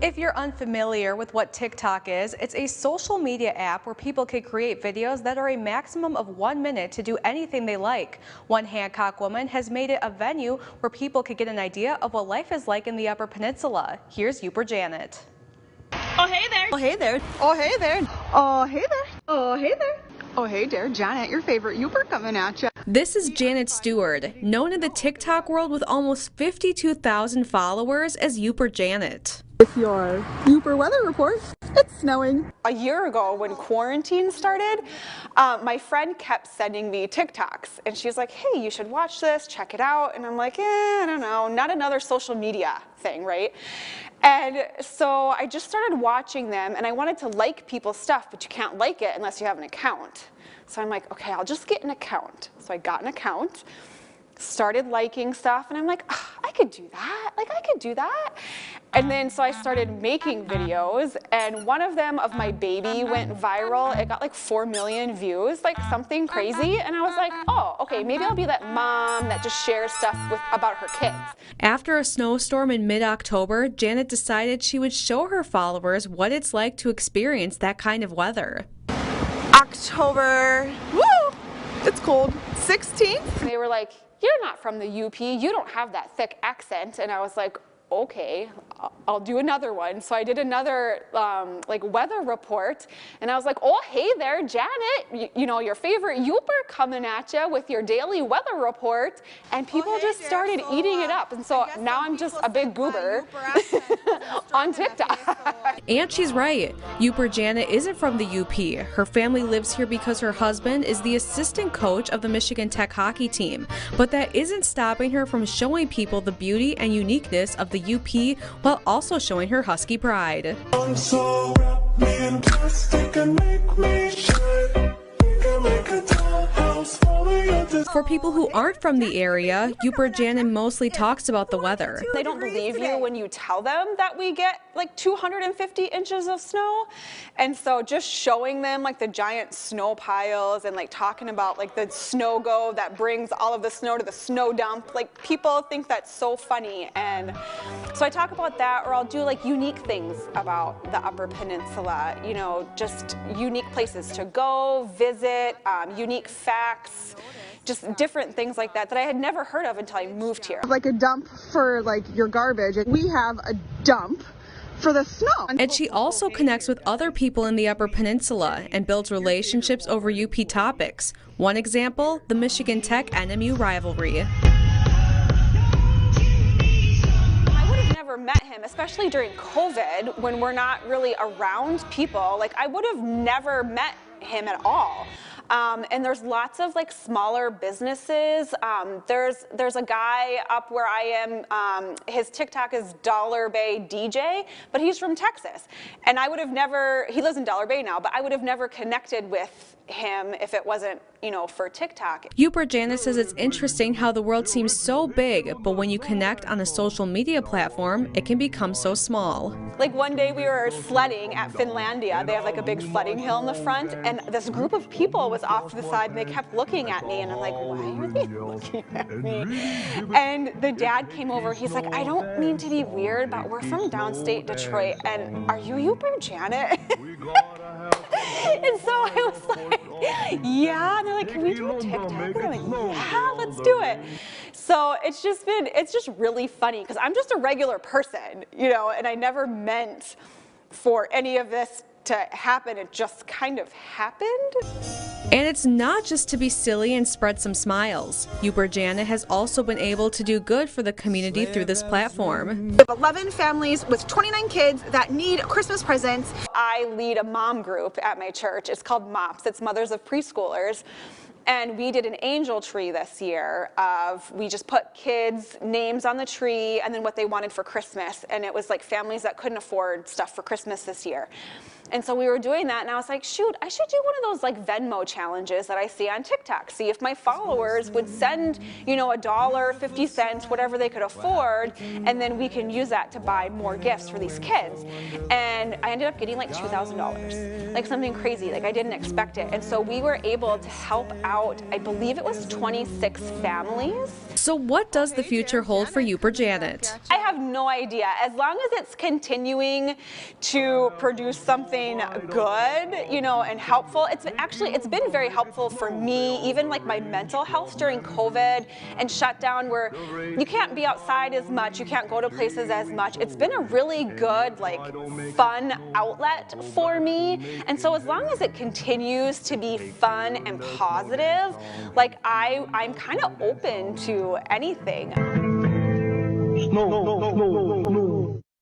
If you're unfamiliar with what TikTok is, it's a social media app where people can create videos that are a maximum of 1 minute to do anything they like. One Hancock woman has made it a venue where people could get an idea of what life is like in the Upper Peninsula. Here's Yooper Janet. Oh, hey there. Oh, hey there. Oh, hey there. Oh, hey there. Oh, hey there. Oh, hey there. Janet, your favorite Yooper coming at you. This is Janet Stewart, known in the TikTok world with almost 52,000 followers as Yooper Janet. With your Yooper weather report, it's snowing. A year ago when quarantine started, my friend kept sending me TikToks and she's like, hey, you should watch this, check it out. And I'm like, I don't know, not another social media thing, right? And so I just started watching them and I wanted to like people's stuff, but you can't like it unless you have an account. So I'm like, okay, I'll just get an account. So I got an account, started liking stuff, and I'm like, oh, I could do that, like I could do that. And then so I started making videos, and one of them of my baby went viral. It got like 4 million views, like something crazy. And I was like, oh, okay, maybe I'll be that mom that just shares stuff about her kids. After a snowstorm in mid-October, Janet decided she would show her followers what it's like to experience that kind of weather. October, woo, it's cold, 16th. They were like, you're not from the UP, you don't have that thick accent. And I was like, okay, I'll do another one. So I did another like weather report, and I was like, oh, hey there, Janet, you know, your favorite Yooper coming at you with your daily weather report. And people just started eating it up. And so now I'm just a big goober on TikTok. And she's right. Yooper Janet isn't from the UP. Her family lives here because her husband is the assistant coach of the Michigan Tech hockey team. But that isn't stopping her from showing people the beauty and uniqueness of the UP while also showing her husky pride. So wrap me in plastic and make me shine. We can make a dollhouse follow your design. For people who aren't from the area, Yooper Janet mostly talks about the weather. They don't believe you when you tell them that we get like 250 inches of snow. And so just showing them like the giant snow piles and like talking about like the snow go that brings all of the snow to the snow dump, like people think that's so funny. And so I talk about that, or I'll do like unique things about the Upper Peninsula, you know, just unique places to go, visit, unique facts, just different things like that that I had never heard of until I moved here. Like a dump for like your garbage. We have a dump for the snow. And she also connects with other people in the Upper Peninsula and builds relationships over UP topics. One example, the Michigan Tech NMU rivalry. I would have never met him, especially during COVID when we're not really around people. Like I would have never met him at all. And there's lots of like smaller businesses. There's a guy up where I am, his TikTok is Dollar Bay DJ, but he's from Texas. And I would have never, he lives in Dollar Bay now, but I would have never connected with him if it wasn't, you know, for TikTok. Yooper Janet says it's interesting how the world seems so big, but when you connect on a social media platform, it can become so small. Like one day we were sledding at Finlandia. They have like a big sledding hill in the front, and this group of people was off to the side and they kept looking at me, and I'm like, why are they looking at me? And the dad came over, he's like, I don't mean to be weird, but we're from downstate Detroit, and are you Yooper Janet? And so I was like, yeah, and they're like, can we do a TikTok? And I'm like, yeah, let's do it. So it's just really funny because I'm just a regular person, you know, and I never meant for any of this to happen. It just kind of happened. And it's not just to be silly and spread some smiles. Yooper Janet has also been able to do good for the community through this platform. We have 11 families with 29 kids that need Christmas presents. I lead a mom group at my church. It's called MOPS. It's Mothers of Preschoolers. And we did an angel tree this year we just put kids' names on the tree and then what they wanted for Christmas. And it was like families that couldn't afford stuff for Christmas this year. And so we were doing that, and I was like, shoot, I should do one of those like Venmo challenges that I see on TikTok. See if my followers would send, you know, $1, 50 cents, whatever they could afford, and then we can use that to buy more gifts for these kids. And I ended up getting like $2,000, like something crazy, like I didn't expect it. And so we were able to help out, I believe it was 26 families. So what does the future hold for Yooper Janet? I have no idea. As long as it's continuing to produce something good, you know, and helpful. It's been very helpful for me, even like my mental health during COVID and shutdown, where you can't be outside as much, you can't go to places as much. It's been a really good, like, fun outlet for me. And so as long as it continues to be fun and positive, like I'm kind of open to anything. No.